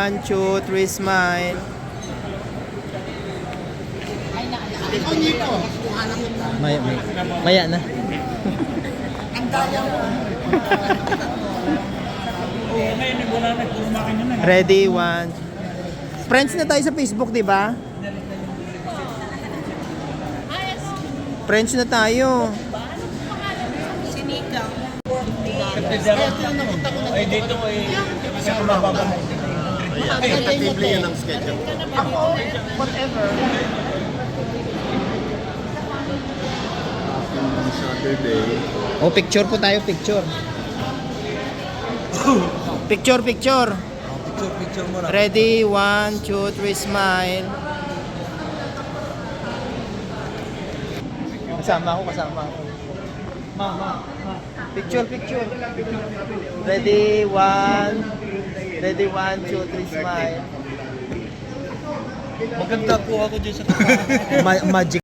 1, 2, 3, smile. Ikaw, Nico. Maya na. Ang daya mo. Ready, 1. Friends na tayo sa Facebook, di ba? Friends na tayo. Si Nika. Ay, dito ay siya mababa. Tentatively yun ang schedule. Ako, whatever. Saturday. Oh, picture po tayo, picture. Picture, picture. Picture mo na. Ready, 1, 2, 3, smile. Kasama ako. Mama. Picture, picture. Ready, 1. Ready, 1, 2, 3, smile. Maganda po ako dyan sa Magic.